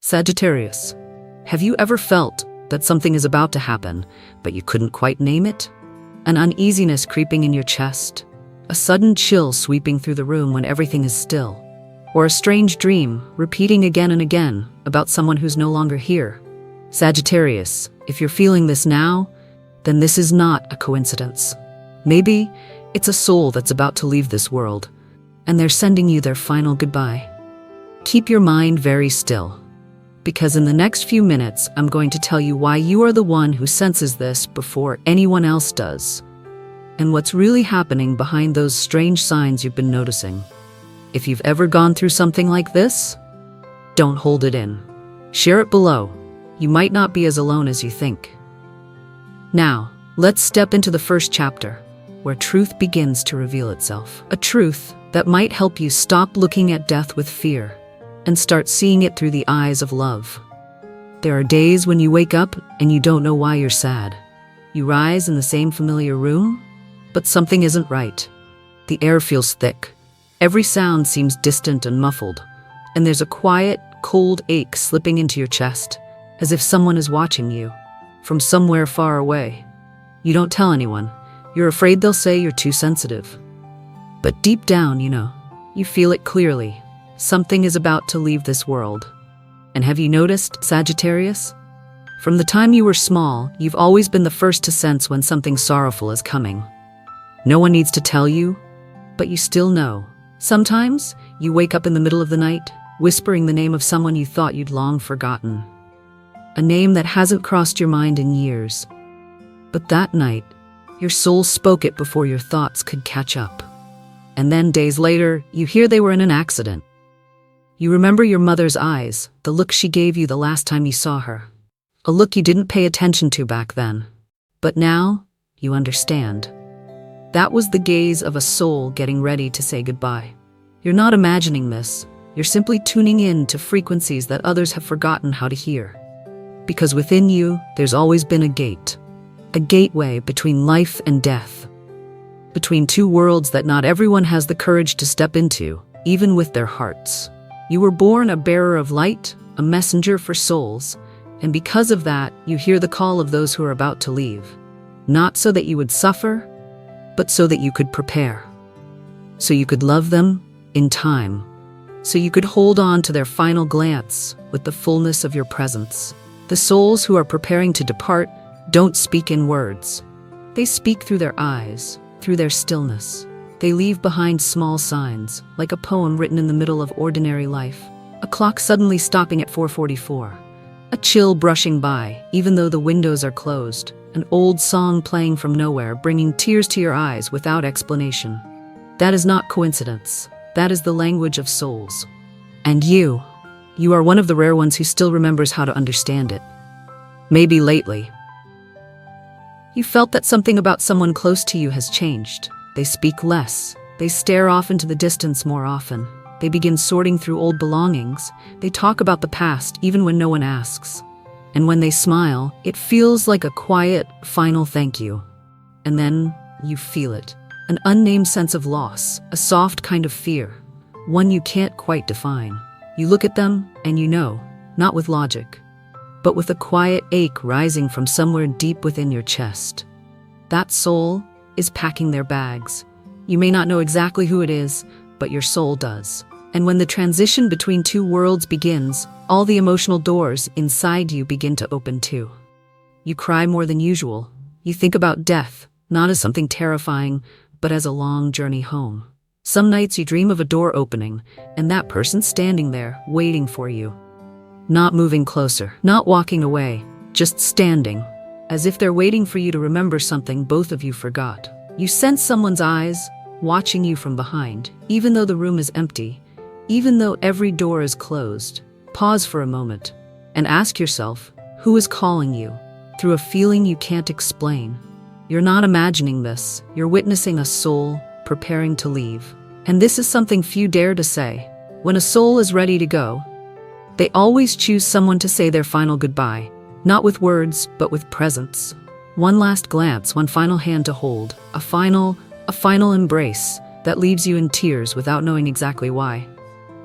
Sagittarius, have you ever felt that something is about to happen, but you couldn't quite name it? An uneasiness creeping in your chest, a sudden chill sweeping through the room when everything is still, or a strange dream repeating again and again about someone who's no longer here. Sagittarius, if you're feeling this now, then this is not a coincidence. Maybe it's a soul that's about to leave this world, and they're sending you their final goodbye. Keep your mind very still, because in the next few minutes, I'm going to tell you why you are the one who senses this before anyone else does, and what's really happening behind those strange signs you've been noticing. If you've ever gone through something like this, don't hold it in. Share it below. You might not be as alone as you think. Now, let's step into the first chapter, where truth begins to reveal itself. A truth that might help you stop looking at death with fear and start seeing it through the eyes of love. There are days when you wake up and you don't know why you're sad. You rise in the same familiar room, but something isn't right. The air feels thick. Every sound seems distant and muffled, and there's a quiet, cold ache slipping into your chest, as if someone is watching you from somewhere far away. You don't tell anyone. You're afraid they'll say you're too sensitive. But deep down, you feel it clearly. Something is about to leave this world. And have you noticed, Sagittarius? From the time you were small, you've always been the first to sense when something sorrowful is coming. No one needs to tell you, but you still know. Sometimes, you wake up in the middle of the night, whispering the name of someone you thought you'd long forgotten. A name that hasn't crossed your mind in years. But that night, your soul spoke it before your thoughts could catch up. And then days later, you hear they were in an accident. You remember your mother's eyes, the look she gave you the last time you saw her. A look you didn't pay attention to back then. But now, you understand. That was the gaze of a soul getting ready to say goodbye. You're not imagining this. You're simply tuning in to frequencies that others have forgotten how to hear. Because within you, there's always been a gate. A gateway between life and death. Between two worlds that not everyone has the courage to step into, even with their hearts. You were born a bearer of light, a messenger for souls, and because of that, you hear the call of those who are about to leave. Not so that you would suffer, but so that you could prepare. So you could love them in time. So you could hold on to their final glance with the fullness of your presence. The souls who are preparing to depart don't speak in words. They speak through their eyes, through their stillness. They leave behind small signs, like a poem written in the middle of ordinary life. A clock suddenly stopping at 4:44. A chill brushing by, even though the windows are closed. An old song playing from nowhere, bringing tears to your eyes without explanation. That is not coincidence. That is the language of souls. And you are one of the rare ones who still remembers how to understand it. Maybe lately, you felt that something about someone close to you has changed. They speak less. They stare off into the distance more often. They begin sorting through old belongings. They talk about the past even when no one asks. And when they smile, it feels like a quiet, final thank you. And then you feel it. An unnamed sense of loss, a soft kind of fear, one you can't quite define. You look at them and you know, not with logic, but with a quiet ache rising from somewhere deep within your chest. That soul is packing their bags. You may not know exactly who it is, but your soul does. And when the transition between two worlds begins, all the emotional doors inside you begin to open too. You cry more than usual. You think about death, not as something terrifying, but as a long journey home. Some nights you dream of a door opening, and that person standing there, waiting for you. Not moving closer, not walking away, just standing, as if they're waiting for you to remember something both of you forgot. You sense someone's eyes, watching you from behind, even though the room is empty, even though every door is closed. Pause for a moment, and ask yourself, who is calling you, through a feeling you can't explain? You're not imagining this, you're witnessing a soul preparing to leave. And this is something few dare to say. When a soul is ready to go, they always choose someone to say their final goodbye. Not with words, but with presence. One last glance, one final hand to hold, a final embrace that leaves you in tears without knowing exactly why.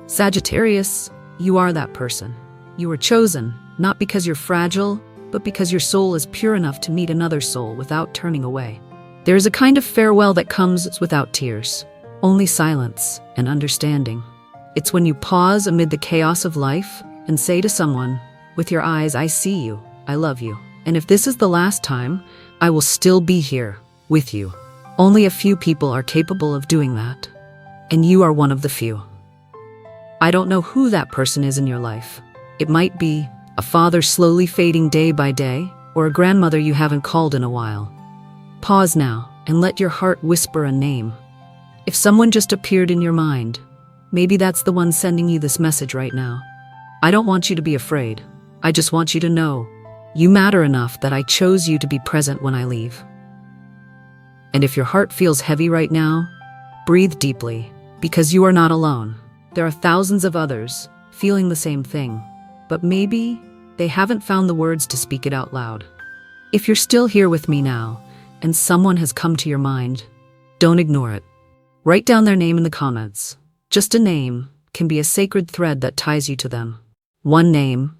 Sagittarius, you are that person. You were chosen, not because you're fragile, but because your soul is pure enough to meet another soul without turning away. There is a kind of farewell that comes without tears, only silence and understanding. It's when you pause amid the chaos of life and say to someone, with your eyes, I see you, I love you, and if this is the last time, I will still be here with you. Only a few people are capable of doing that, and you are one of the few. I don't know who that person is in your life. It might be a father slowly fading day by day, or a grandmother you haven't called in a while. Pause now and let your heart whisper a name. If someone just appeared in your mind, maybe that's the one sending you this message right now. I don't want you to be afraid. I just want you to know you matter enough that I chose you to be present when I leave. And if your heart feels heavy right now, breathe deeply, because you are not alone. There are thousands of others feeling the same thing, but maybe they haven't found the words to speak it out loud. If you're still here with me now, and someone has come to your mind, don't ignore it. Write down their name in the comments. Just a name can be a sacred thread that ties you to them. One name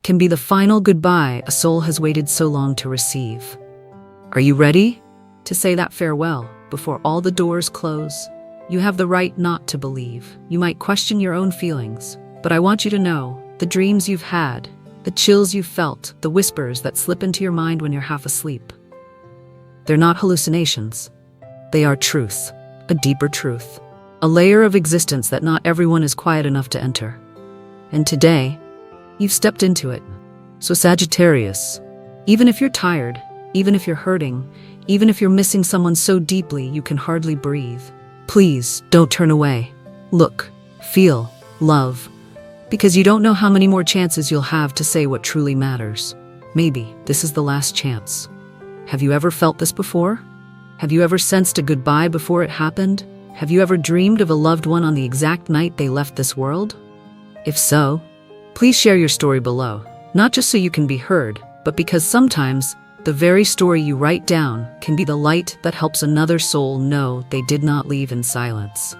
can be the final goodbye a soul has waited so long to receive. Are you ready to say that farewell before all the doors close? You have the right not to believe. You might question your own feelings, but I want you to know the dreams you've had, the chills you've felt, the whispers that slip into your mind when you're half asleep. They're not hallucinations. They are truth, a deeper truth, a layer of existence that not everyone is quiet enough to enter. And today, you've stepped into it. So Sagittarius, even if you're tired, even if you're hurting, even if you're missing someone so deeply you can hardly breathe, please don't turn away. Look, feel, love, because you don't know how many more chances you'll have to say what truly matters. Maybe this is the last chance. Have you ever felt this before? Have you ever sensed a goodbye before it happened? Have you ever dreamed of a loved one on the exact night they left this world? If so, please share your story below, not just so you can be heard, but because sometimes the very story you write down can be the light that helps another soul know they did not leave in silence.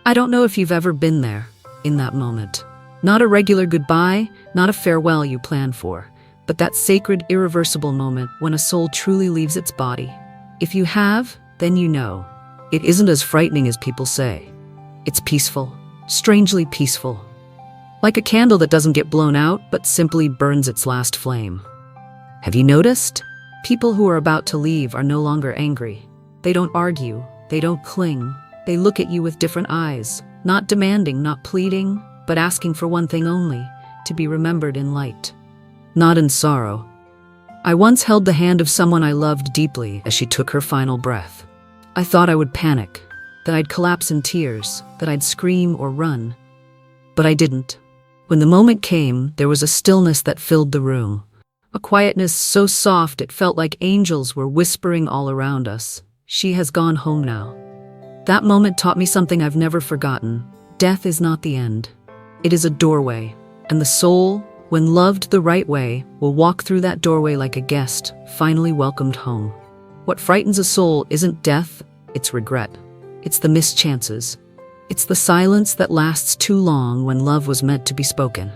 I don't know if you've ever been there, in that moment. Not a regular goodbye, not a farewell you plan for, but that sacred, irreversible moment when a soul truly leaves its body. If you have, then you know. It isn't as frightening as people say. It's peaceful, strangely peaceful. Like a candle that doesn't get blown out, but simply burns its last flame. Have you noticed? People who are about to leave are no longer angry. They don't argue, they don't cling. They look at you with different eyes, not demanding, not pleading, but asking for one thing only, to be remembered in light, not in sorrow. I once held the hand of someone I loved deeply as she took her final breath. I thought I would panic, that I'd collapse in tears, that I'd scream or run. But I didn't. When the moment came, there was a stillness that filled the room, a quietness so soft it felt like angels were whispering all around us. She has gone home now. That moment taught me something I've never forgotten. Death is not the end. It is a doorway, and the soul, when loved the right way, will walk through that doorway like a guest, finally welcomed home. What frightens a soul isn't death, it's regret. It's the missed chances. It's the silence that lasts too long when love was meant to be spoken.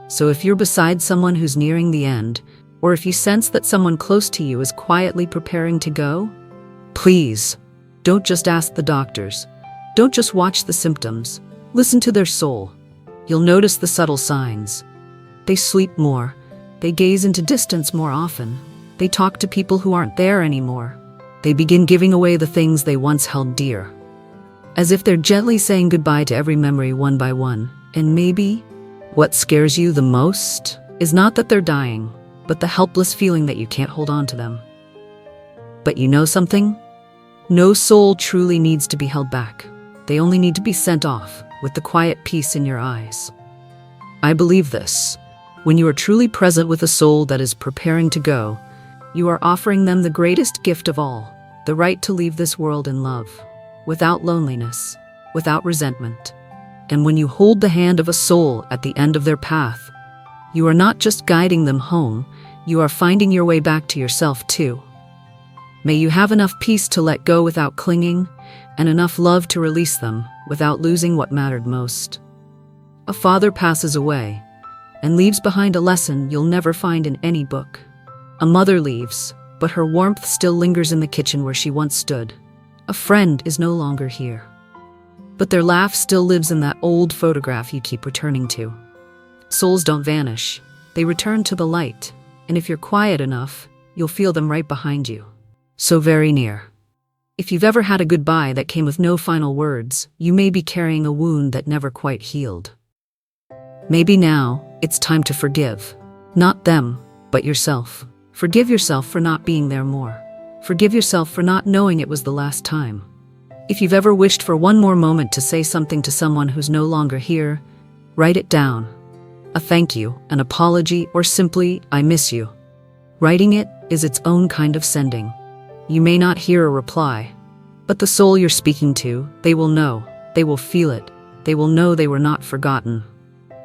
So if you're beside someone who's nearing the end, or if you sense that someone close to you is quietly preparing to go, please, don't just ask the doctors. Don't just watch the symptoms. Listen to their soul. You'll notice the subtle signs. They sleep more. They gaze into distance more often. They talk to people who aren't there anymore. They begin giving away the things they once held dear, as if they're gently saying goodbye to every memory one by one. And maybe what scares you the most is not that they're dying, but the helpless feeling that you can't hold on to them. But you know something? No soul truly needs to be held back. They only need to be sent off with the quiet peace in your eyes. I believe this. When you are truly present with a soul that is preparing to go, you are offering them the greatest gift of all, the right to leave this world in love, without loneliness, without resentment. And when you hold the hand of a soul at the end of their path, you are not just guiding them home, you are finding your way back to yourself too. May you have enough peace to let go without clinging, and enough love to release them without losing what mattered most. A father passes away, and leaves behind a lesson you'll never find in any book. A mother leaves, but her warmth still lingers in the kitchen where she once stood. A friend is no longer here, but their laugh still lives in that old photograph you keep returning to. Souls don't vanish. They return to the light, and if you're quiet enough, you'll feel them right behind you. So very near. If you've ever had a goodbye that came with no final words, you may be carrying a wound that never quite healed. Maybe now, it's time to forgive. Not them, but yourself. Forgive yourself for not being there more. Forgive yourself for not knowing it was the last time. If you've ever wished for one more moment to say something to someone who's no longer here, write it down. A thank you, an apology, or simply, I miss you. Writing it is its own kind of sending. You may not hear a reply, but the soul you're speaking to, they will know, they will feel it, they will know they were not forgotten.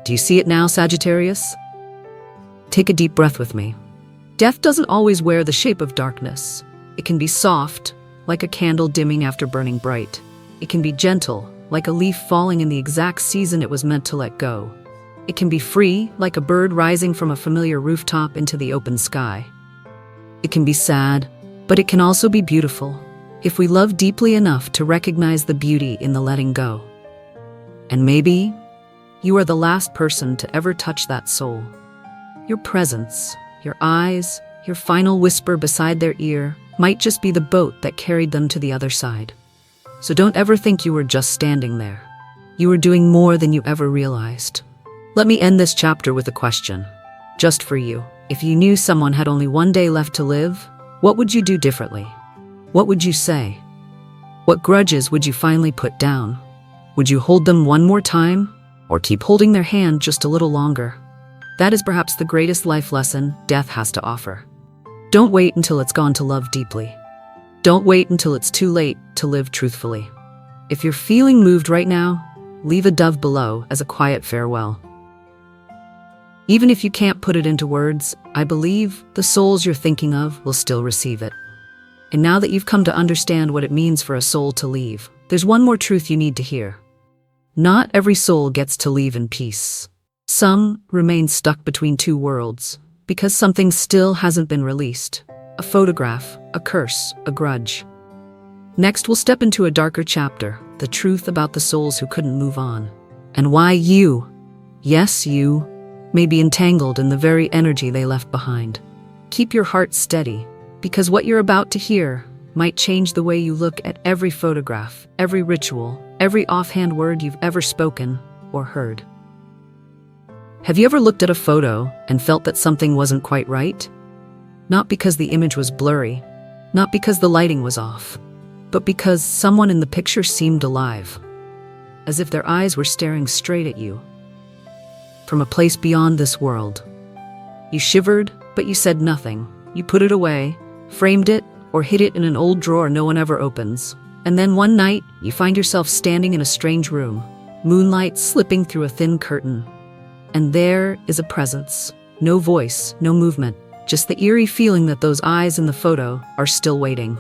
Do you see it now, Sagittarius? Take a deep breath with me. Death doesn't always wear the shape of darkness. It can be soft, like a candle dimming after burning bright. It can be gentle, like a leaf falling in the exact season it was meant to let go. It can be free, like a bird rising from a familiar rooftop into the open sky. It can be sad, but it can also be beautiful, if we love deeply enough to recognize the beauty in the letting go. And maybe you are the last person to ever touch that soul. Your presence, your eyes, your final whisper beside their ear might just be the boat that carried them to the other side. So don't ever think you were just standing there. You were doing more than you ever realized. Let me end this chapter with a question, just for you. If you knew someone had only one day left to live, what would you do differently? What would you say? What grudges would you finally put down? Would you hold them one more time, or keep holding their hand just a little longer? That is perhaps the greatest life lesson death has to offer. Don't wait until it's gone to love deeply. Don't wait until it's too late to live truthfully. If you're feeling moved right now, leave a dove below as a quiet farewell. Even if you can't put it into words, I believe the souls you're thinking of will still receive it. And now that you've come to understand what it means for a soul to leave, there's one more truth you need to hear. Not every soul gets to leave in peace. Some remain stuck between two worlds, because something still hasn't been released. A photograph, a curse, a grudge. Next, we'll step into a darker chapter, the truth about the souls who couldn't move on. And why you, yes you, may be entangled in the very energy they left behind. Keep your heart steady, because what you're about to hear might change the way you look at every photograph, every ritual, every offhand word you've ever spoken or heard. Have you ever looked at a photo and felt that something wasn't quite right? Not because the image was blurry, not because the lighting was off, but because someone in the picture seemed alive, as if their eyes were staring straight at you, from a place beyond this world. You shivered, but you said nothing. You put it away, framed it, or hid it in an old drawer no one ever opens. And then one night, you find yourself standing in a strange room, moonlight slipping through a thin curtain. And there is a presence. No voice, no movement, just the eerie feeling that those eyes in the photo are still waiting.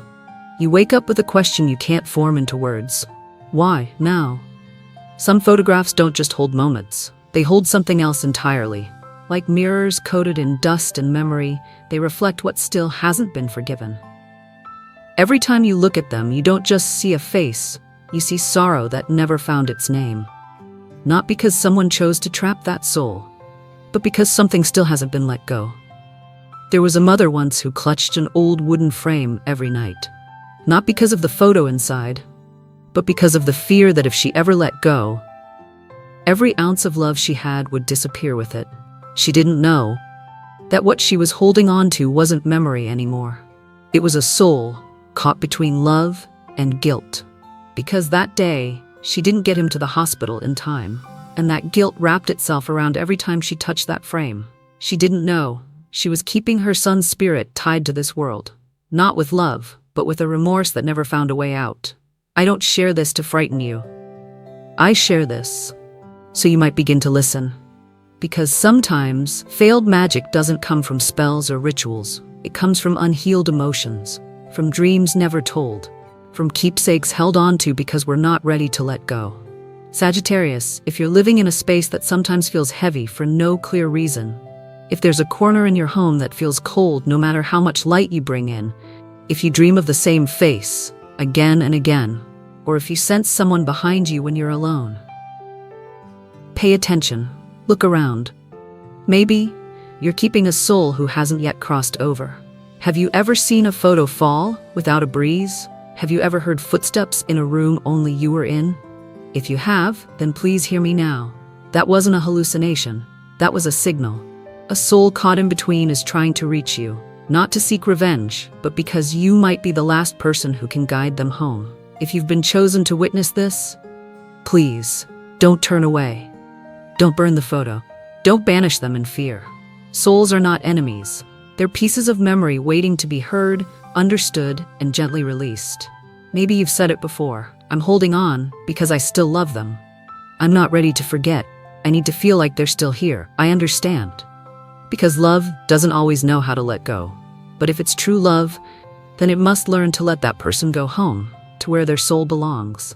You wake up with a question you can't form into words. Why now? Some photographs don't just hold moments. They hold something else entirely. Like mirrors coated in dust and memory, they reflect what still hasn't been forgiven. Every time you look at them, you don't just see a face, you see sorrow that never found its name. Not because someone chose to trap that soul, but because something still hasn't been let go. There was a mother once who clutched an old wooden frame every night. Not because of the photo inside, but because of the fear that if she ever let go, every ounce of love she had would disappear with it. She didn't know that what she was holding on to wasn't memory anymore. It was a soul caught between love and guilt. Because that day, she didn't get him to the hospital in time, and that guilt wrapped itself around every time she touched that frame. She didn't know she was keeping her son's spirit tied to this world, not with love, but with a remorse that never found a way out. I don't share this to frighten you. I share this so you might begin to listen. Because sometimes, failed magic doesn't come from spells or rituals. It comes from unhealed emotions, from dreams never told, from keepsakes held on to because we're not ready to let go. Sagittarius, if you're living in a space that sometimes feels heavy for no clear reason, if there's a corner in your home that feels cold no matter how much light you bring in, if you dream of the same face again and again, or if you sense someone behind you when you're alone, pay attention. Look around. Maybe you're keeping a soul who hasn't yet crossed over. Have you ever seen a photo fall without a breeze? Have you ever heard footsteps in a room only you were in? If you have, then please hear me now. That wasn't a hallucination. That was a signal. A soul caught in between is trying to reach you, not to seek revenge, but because you might be the last person who can guide them home. If you've been chosen to witness this, please, don't turn away. Don't burn the photo. Don't banish them in fear. Souls are not enemies. They're pieces of memory waiting to be heard, understood, and gently released. Maybe you've said it before. I'm holding on because I still love them. I'm not ready to forget. I need to feel like they're still here. I understand. Because love doesn't always know how to let go. But if it's true love, then it must learn to let that person go home, to where their soul belongs.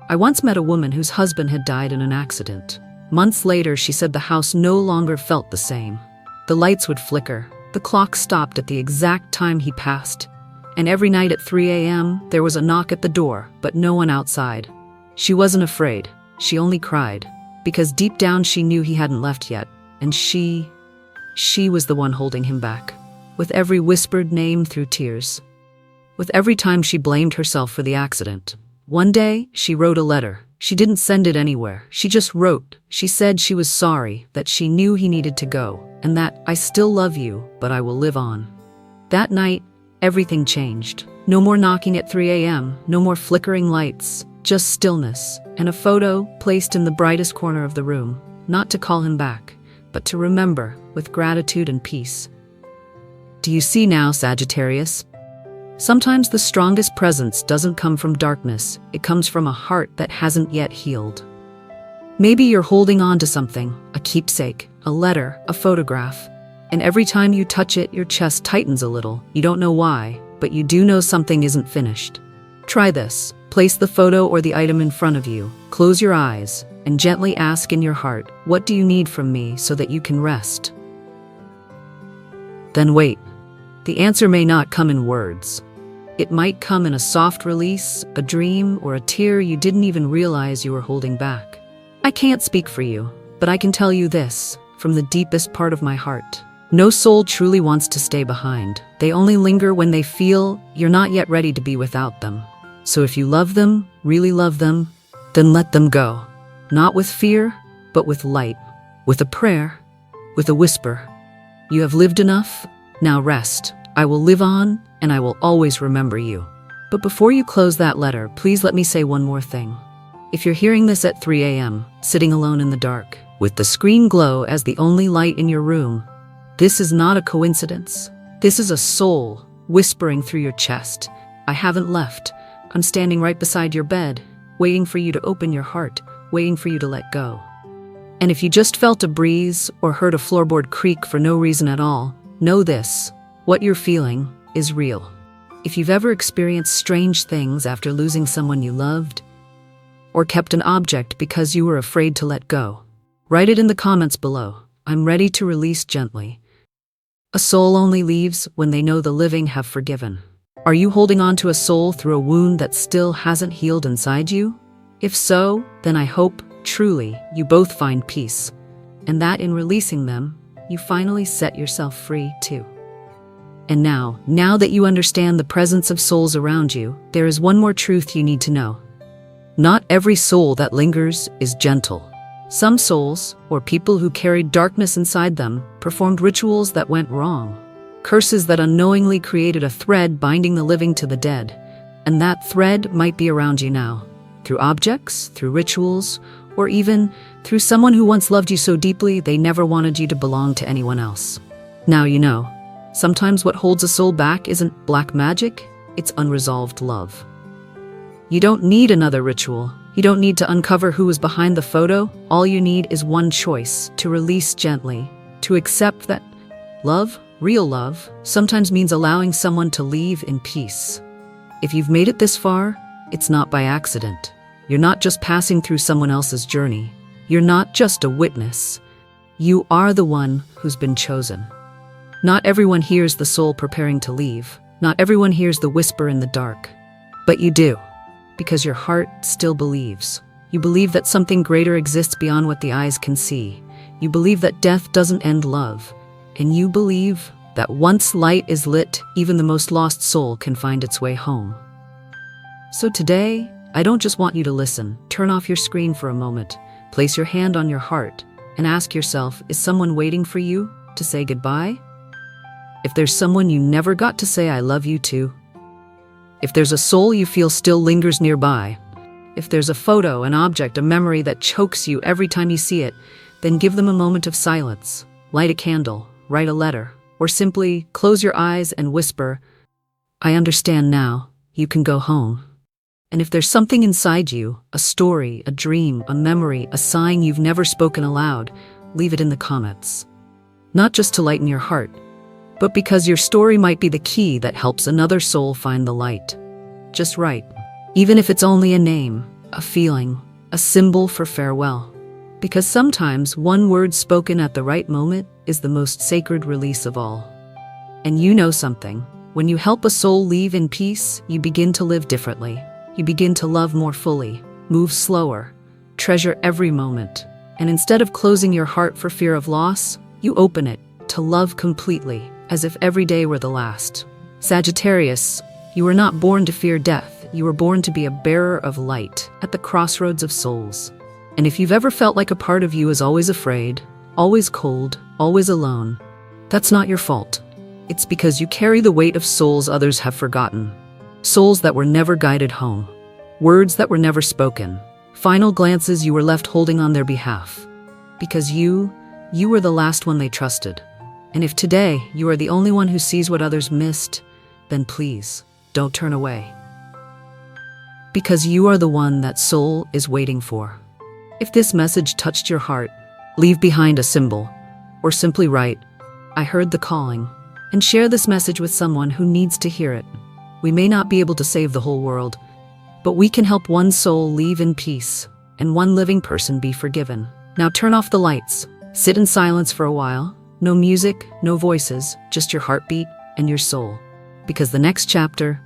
I once met a woman whose husband had died in an accident. Months later, she said the house no longer felt the same. The lights would flicker. The clock stopped at the exact time he passed. And every night at 3 a.m., there was a knock at the door, but no one outside. She wasn't afraid. She only cried. Because deep down she knew he hadn't left yet. And she was the one holding him back. With every whispered name through tears. With every time she blamed herself for the accident. One day, she wrote a letter. She didn't send it anywhere. She just wrote. She said she was sorry, that she knew he needed to go, and that, I still love you, but I will live on. That night, everything changed. No more knocking at 3 a.m., no more flickering lights, just stillness, and a photo placed in the brightest corner of the room, not to call him back, but to remember with gratitude and peace. Do you see now, Sagittarius? Sometimes the strongest presence doesn't come from darkness, it comes from a heart that hasn't yet healed. Maybe you're holding on to something, a keepsake, a letter, a photograph, and every time you touch it, your chest tightens a little. You don't know why, but you do know something isn't finished. Try this. Place the photo or the item in front of you, close your eyes, and gently ask in your heart, what do you need from me so that you can rest? Then wait. The answer may not come in words. It might come in a soft release, a dream, or a tear you didn't even realize you were holding back. I can't speak for you, but I can tell you this, from the deepest part of my heart. No soul truly wants to stay behind. They only linger when they feel you're not yet ready to be without them. So if you love them, really love them, then let them go. Not with fear, but with light, with a prayer, with a whisper. You have lived enough, now rest. I will live on, and I will always remember you. But before you close that letter, please let me say one more thing. If you're hearing this at 3 a.m., sitting alone in the dark, with the screen glow as the only light in your room, this is not a coincidence. This is a soul whispering through your chest. I haven't left. I'm standing right beside your bed, waiting for you to open your heart, waiting for you to let go. And if you just felt a breeze or heard a floorboard creak for no reason at all, know this. What you're feeling is real. If you've ever experienced strange things after losing someone you loved, or kept an object because you were afraid to let go, write it in the comments below. I'm ready to release gently. A soul only leaves when they know the living have forgiven. Are you holding on to a soul through a wound that still hasn't healed inside you? If so, then I hope, truly, you both find peace, and that in releasing them, you finally set yourself free too. And now that you understand the presence of souls around you, there is one more truth you need to know. Not every soul that lingers is gentle. Some souls, or people who carried darkness inside them, performed rituals that went wrong. Curses that unknowingly created a thread binding the living to the dead. And that thread might be around you now. Through objects, through rituals, or even through someone who once loved you so deeply they never wanted you to belong to anyone else. Now you know. Sometimes what holds a soul back isn't black magic, it's unresolved love. You don't need another ritual. You don't need to uncover who was behind the photo. All you need is one choice, to release gently, to accept that love, real love, sometimes means allowing someone to leave in peace. If you've made it this far, it's not by accident. You're not just passing through someone else's journey. You're not just a witness. You are the one who's been chosen. Not everyone hears the soul preparing to leave. Not everyone hears the whisper in the dark. But you do, because your heart still believes. You believe that something greater exists beyond what the eyes can see. You believe that death doesn't end love. And you believe that once light is lit, even the most lost soul can find its way home. So today, I don't just want you to listen. Turn off your screen for a moment. Place your hand on your heart and ask yourself, is someone waiting for you to say goodbye? If there's someone you never got to say I love you to, if there's a soul you feel still lingers nearby, if there's a photo, an object, a memory that chokes you every time you see it, then give them a moment of silence. Light a candle, write a letter, or simply close your eyes and whisper, I understand now, you can go home. And if there's something inside you, a story, a dream, a memory, a sign you've never spoken aloud, leave it in the comments. Not just to lighten your heart, but because your story might be the key that helps another soul find the light. Just write, even if it's only a name, a feeling, a symbol for farewell. Because sometimes one word spoken at the right moment is the most sacred release of all. And you know something, when you help a soul leave in peace, you begin to live differently. You begin to love more fully, move slower, treasure every moment. And instead of closing your heart for fear of loss, you open it to love completely, as if every day were the last. Sagittarius, you were not born to fear death. You were born to be a bearer of light at the crossroads of souls. And if you've ever felt like a part of you is always afraid, always cold, always alone, that's not your fault. It's because you carry the weight of souls others have forgotten. Souls that were never guided home. Words that were never spoken. Final glances you were left holding on their behalf. Because you were the last one they trusted. And if today you are the only one who sees what others missed, then please, don't turn away. Because you are the one that soul is waiting for. If this message touched your heart, leave behind a symbol, or simply write, I heard the calling, and share this message with someone who needs to hear it. We may not be able to save the whole world, but we can help one soul leave in peace, and one living person be forgiven. Now turn off the lights, sit in silence for a while, no music, no voices, just your heartbeat and your soul. Because the next chapter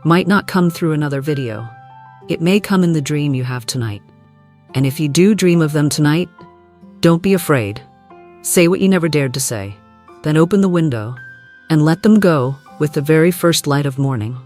might not come through another video. It may come in the dream you have tonight. And if you do dream of them tonight, don't be afraid. Say what you never dared to say. Then open the window and let them go with the very first light of morning.